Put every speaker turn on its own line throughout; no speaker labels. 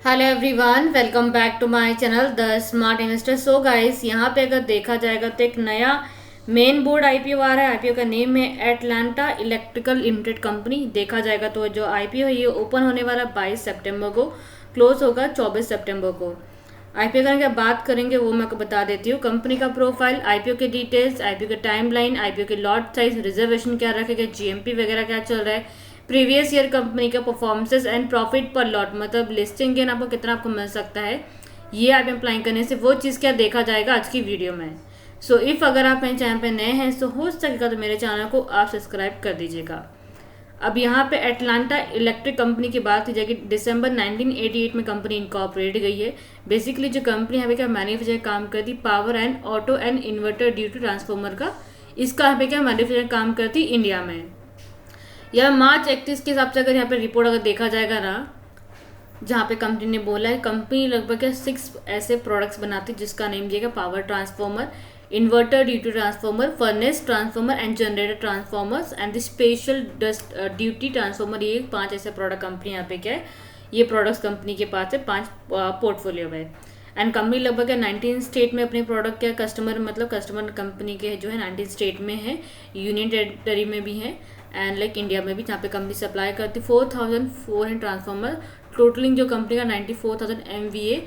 Hello everyone, welcome back to my channel the smart investor. So guys, यहाँ पे अगर देखा जाएगा तो एक नया मेन बोर्ड आईपीओ आ रहा है। आईपीओ का नेम है एटलांटा इलेक्ट्रिकल लिमिटेड कंपनी। देखा जाएगा तो जो आईपीओ है ये ओपन होने वाला 22 सितंबर को, क्लोज होगा 24 सितंबर को। आईपीओ का क्या बात करेंगे वो मैं आपको बता देती हूँ। कंपनी का प्रोफाइल, आईपीओ के डिटेल्स, आईपीओ के टाइमलाइन, आईपीओ के लॉट साइज, रिजर्वेशन क्या रखेगा, जीएमपी वगैरह क्या चल रहा है, प्रीवियस ईयर कंपनी का परफॉर्मेंसेस एंड प्रॉफिट पर लॉट, मतलब लिस्टिंग गेन आपको कितना आपको मिल सकता है, ये आप अप्लाई करने से वो चीज़ क्या देखा जाएगा आज की वीडियो में। सो इफ़ अगर आप मेरे चैनल पे नए हैं तो हो सकेगा तो मेरे चैनल को आप सब्सक्राइब कर दीजिएगा। अब यहाँ पे एटलांटा इलेक्ट्रिक कंपनी की बात की जाएगी। दिसंबर 1988 में कंपनी इनकॉर्पोरेट गई है। बेसिकली जो कंपनी यहाँ पे क्या मैन्युफैक्चर काम करती, power and auto and inverter due to transformer का, इसका यहाँ पे क्या मैन्युफैक्चर काम करती इंडिया में। यह मार्च 31 के हिसाब से अगर यहाँ पे रिपोर्ट अगर देखा जाएगा ना, जहाँ पे कंपनी ने बोला है कंपनी लगभग 6 ऐसे प्रोडक्ट्स बनाती है जिसका नेम दिया गया power transformer, inverter duty transformer, furnace transformer and generator transformers and the special dust duty transformer. ये 5 ऐसे प्रोडक्ट कंपनी यहाँ पे क्या है, ये प्रोडक्ट्स कंपनी के पास है, 5 पोर्टफोलियो में। एंड कंपनी लगभग 19 स्टेट में अपने प्रोडक्ट क्या कस्टमर, मतलब कस्टमर कंपनी के जो है 19 स्टेट में है, यूनियन टेरिटरी में भी है एंड लाइक इंडिया में भी, जहाँ पे कंपनी सप्लाई करती 4400 ट्रांसफॉर्मर। टोटलिंग जो कंपनी का 94,000 MVA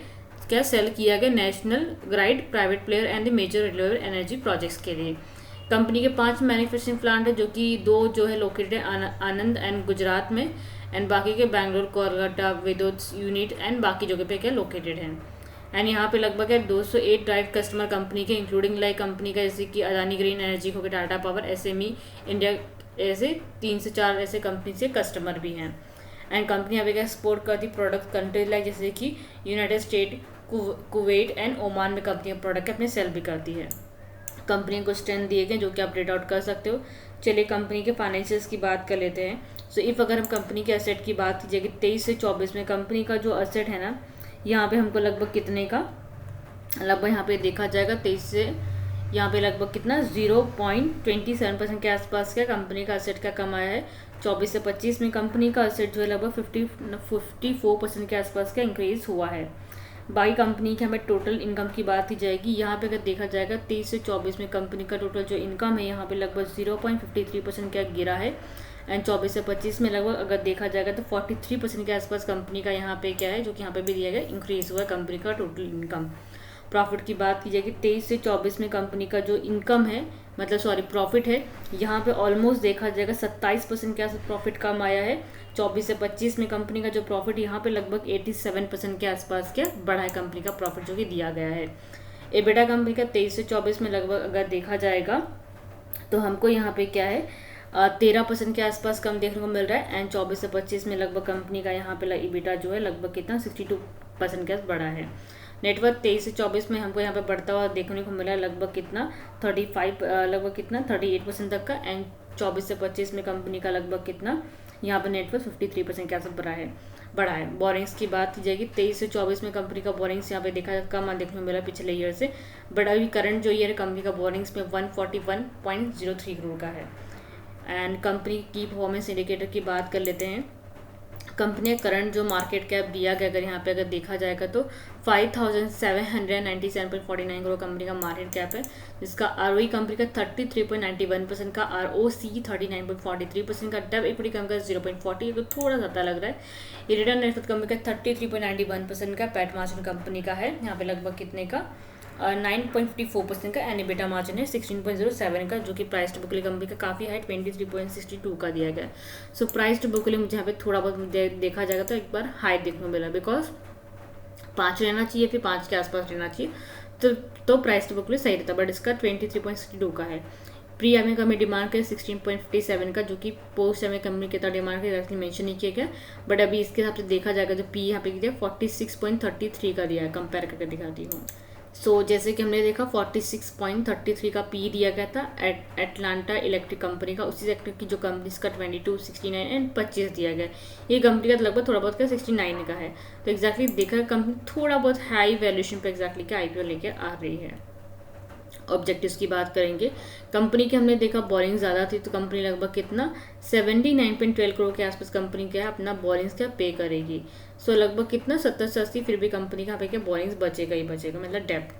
क्या सेल किया गया national grid, private player and the major renewable energy projects के लिए। कंपनी के 5 मैन्युफैक्चरिंग प्लांट है, जो कि 2 जो है लोकेटेड है आनंद एंड गुजरात में, एंड बाकी के बैंगलोर, कोलकाता, विद्युत यूनिट एंड बाकी जगह पे क्या लोकेटेड हैं। एंड यहाँ पे लगभग है 208 डायरेक्ट कस्टमर कंपनी के, इंक्लूडिंग लाइक कंपनी का जैसे कि अदानी ग्रीन एनर्जी हो गया, टाटा पावर, SME इंडिया, ऐसे 3 से 4 ऐसे कंपनी से कस्टमर भी हैं। एंड कंपनी अभी क्या एक्सपोर्ट करती प्रोडक्ट कंट्रीज लाइक जैसे कि United state, Kuwait and Oman में कंपनी प्रोडक्ट अपने सेल भी करती है। कंपनी को स्ट्रेंथ दिए गए जो कि आप रेट आउट कर सकते हो। चलिए कंपनी के फाइनेंशियल्स की बात कर लेते हैं। सो इफ़ अगर हम कंपनी के एसेट की बात कीजिए कि 23 से 24 में कंपनी का जो एसेट है ना, यहाँ पे हमको लगभग कितने का, लगभग यहाँ पे देखा जाएगा 23 से यहाँ पे लगभग कितना 0.27% के आसपास का कंपनी का एसेट का कमाया है। 24 से 25 में कंपनी का एसेट जो है लगभग 54% के आसपास का इंक्रीज हुआ है। बाकी कंपनी की हमें टोटल इनकम की बात की जाएगी। यहाँ पे अगर देखा जाएगा 23 से 24 में कंपनी का टोटल जो इनकम है यहाँ पे लगभग 0.53% का गिरा है। एंड 24 से 25 में लगभग अगर देखा जाएगा तो 43% के आसपास कंपनी का यहाँ पे क्या है, जो कि यहाँ पे भी दिया गया, इंक्रीज हुआ है कंपनी का टोटल इनकम। प्रॉफिट की बात की जाएगी 23 से 24 में कंपनी का जो इनकम है, मतलब सॉरी प्रॉफिट है, यहाँ पे ऑलमोस्ट देखा जाएगा 27% के आसपास प्रॉफिट कम आया है। 24 से 25 में कंपनी का जो प्रॉफिट यहाँ पे लगभग 87% के आसपास क्या बढ़ा है कंपनी का प्रॉफिट जो कि दिया गया है। एबिटा कंपनी का 23 से 24 में लगभग अगर देखा जाएगा तो हमको यहाँ पे क्या है 13% के आसपास कम देखने को मिल रहा है। एंड 24 से 25 में लगभग कंपनी का यहाँ पे एबिटा जो है लगभग कितना 62% के आस बढ़ा है। नेटवर्क 23 से 24 में हमको यहाँ पे बढ़ता हुआ देखने को मिला है लगभग कितना 38% तक का। एंड 24 से 25 में कंपनी का लगभग कितना यहाँ पे नेटवर्क 53% के आसपास बढ़ा है। बोरिंग्स की बात की जाएगी 23 से 24 में कंपनी का बोरिंग्स यहाँ पे देखा कम देखने को मिला पिछले ईयर से, बट अभी करंट जो ईयर कंपनी का बोरिंग्स में 141.03 करोड़ का है। एंड कंपनी की परफॉर्मेंस इंडिकेटर की बात कर लेते हैं। कंपनी का करंट जो मार्केट कैप दिया गया अगर यहाँ पे अगर देखा जाएगा तो 5,797.49 करोड़ कंपनी का मार्केट कैप है, जिसका ROE कंपनी का 33.91% का, ROC 39.43% का, डेब्ट इक्विटी कंपनी का 0.40, तो थोड़ा ज़्यादा लग रहा है। ये रिटर्न रेट कंपनी का 33.91% का, पैट मार्जिन कंपनी का है यहाँ पे लगभग कितने का 9.54% का, एंड एबिटा मार्जिन है 16.07 का, जो कि price to book value company का काफ़ी हाई 23.62 का दिया गया है। So price to book value मुझे यहाँ पे थोड़ा बहुत देखा जाएगा तो एक बार हाई देखने को मिला, बिकॉज 5 रहना चाहिए, फिर 5 के आसपास रहना चाहिए तो प्राइस टू बुक वैल्यू सही रहता, बट इसका 23.62 का है। प्री एम का डिमांड है 16.57 का, जो कि पोस्ट एम कंपनी के तरह डिमांड का एक्चुअली मेंशन नहीं किया गया, बट अभी इसके हिसाब से देखा जाएगा तो पी यहाँ पे दिया 46.33 का दिया है, कंपेयर करके दिखाती हूँ। सो जैसे कि हमने देखा 46.33 का पी दिया गया था एटलांटा इलेक्ट्रिक कंपनी का, उसी सेक्टर की जो कंपनी का 22, 69 एंड 25 दिया गया। ये कंपनी का लगभग थोड़ा बहुत का 69 का है, तो एक्जैक्टली देखा कंपनी थोड़ा बहुत हाई वैल्यूएशन पे एक्जैक्टली का आईपीओ लेके आ रही है। ऑब्जेक्टिव्स की बात करेंगे, कंपनी के हमने देखा बोरिंग ज़्यादा थी तो कंपनी लगभग कितना 79.12 करोड़ के आसपास कंपनी क्या है अपना बोरिंग्स क्या पे करेगी। सो लगभग कितना 70 से 80, फिर भी कंपनी का पे क्या बोरिंग्स बचेगा ही बचेगा, मतलब डेप्ट।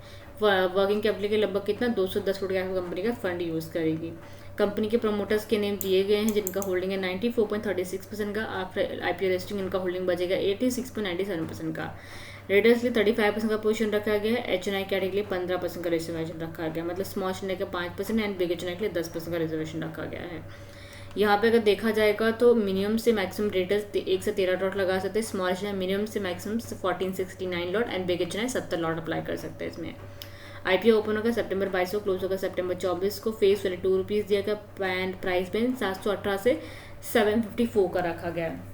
वर्किंग कैपिटल के लगभग कितना 210 करोड़ के आसपास कंपनी का फंड यूज़ करेगी। कंपनी के प्रमोटर्स के नेम दिए गए हैं जिनका होल्डिंग है 94.36% का। आफ्टर आईपीओ लिस्टिंग इनका होल्डिंग बचेगा 86.97% का। रेडर्स के लिए 35% का पोजीशन रखा गया है। एच&आई कैटेगरी के लिए 15% का रिजर्वेशन रखा गया, मतलब स्मॉल शेयर के 5% एंड बिग एच&आई के लिए 10% का रिजर्वेशन रखा गया है। यहाँ पे अगर देखा जाएगा तो मिनिमम से मैक्सिमम रेटर्स 1 से 13 लॉट लगा सकते हैं। स्मॉल शेयर मिनिमम से maximum 1469 lot and big HNI 70 lot apply कर सकते हैं इसमें। आईपीओ ओपन होगा सितंबर 22 को, क्लोज होगा सितंबर 24 को। फेस वैल्यू ₹2 दिया गया एंड प्राइस बैंड 718 से 754 का रखा गया है।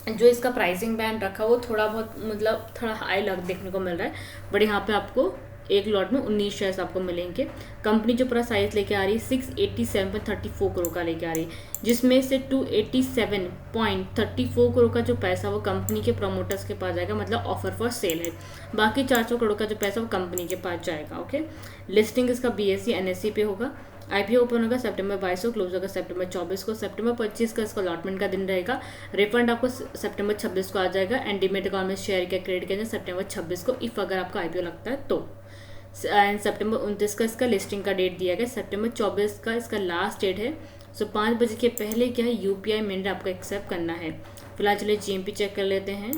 जो इसका प्राइसिंग बैंड रखा वो थोड़ा बहुत मतलब थोड़ा हाई देखने को मिल रहा है, बट यहाँ पे आपको एक लॉट में 19 शेयर्स आपको मिलेंगे। कंपनी जो पूरा साइज लेके आ रही है 687.34 करोड़ का लेके आ रही है, जिसमें से 287.34 करोड़ का जो पैसा वो कंपनी के प्रमोटर्स के पास जाएगा, मतलब ऑफर फॉर सेल है। बाकी 400 करोड़ का जो पैसा वो कंपनी के पास जाएगा। ओके, लिस्टिंग इसका BSE NSE पे होगा। आईपीओ ओपन होगा सितंबर 22 को, क्लोज होगा सितंबर 24 को। सितंबर 25 का इसका अलॉटमेंट का दिन रहेगा। रिफंड आपको सितंबर 26 को आ जाएगा एंड डीमेट अकाउंट में शेयर का क्रेडिट किया जाए सितंबर 26 को, इफ अगर आपका आईपीओ लगता है तो। एंड सितंबर 29 का इसका लिस्टिंग का डेट दिया गया। सितंबर 24 का इसका लास्ट डेट है। सो 5 बजे के पहले क्या है UPI मिनट आपको एक्सेप्ट करना है। फिलहाल चलिए GMP चेक कर लेते हैं।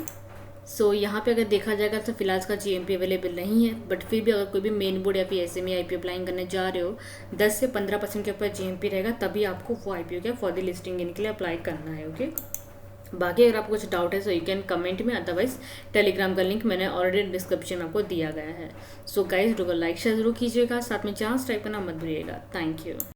सो यहाँ पे अगर देखा जाएगा तो फिलहाल इसका GMP अवेलेबल नहीं है, बट फिर भी अगर कोई भी मेन बोर्ड या फिर SME आईपीओ अप्लाई करने जा रहे हो 10 से 15% के ऊपर GMP रहेगा, तभी आपको वो आईपीओ क्या फॉर द लिस्टिंग इनके लिए अप्लाई करना है। ओके, बाकी अगर आपको कुछ डाउट है सो यू कैन कमेंट में, अदरवाइज टेलीग्राम का लिंक मैंने ऑलरेडी डिस्क्रिप्शन में आपको दिया गया है। सो गाइस वीडियो को लाइक शेयर जरूर कीजिएगा, साथ में चांस टाइप करना मत भूलिएगा। Thank you.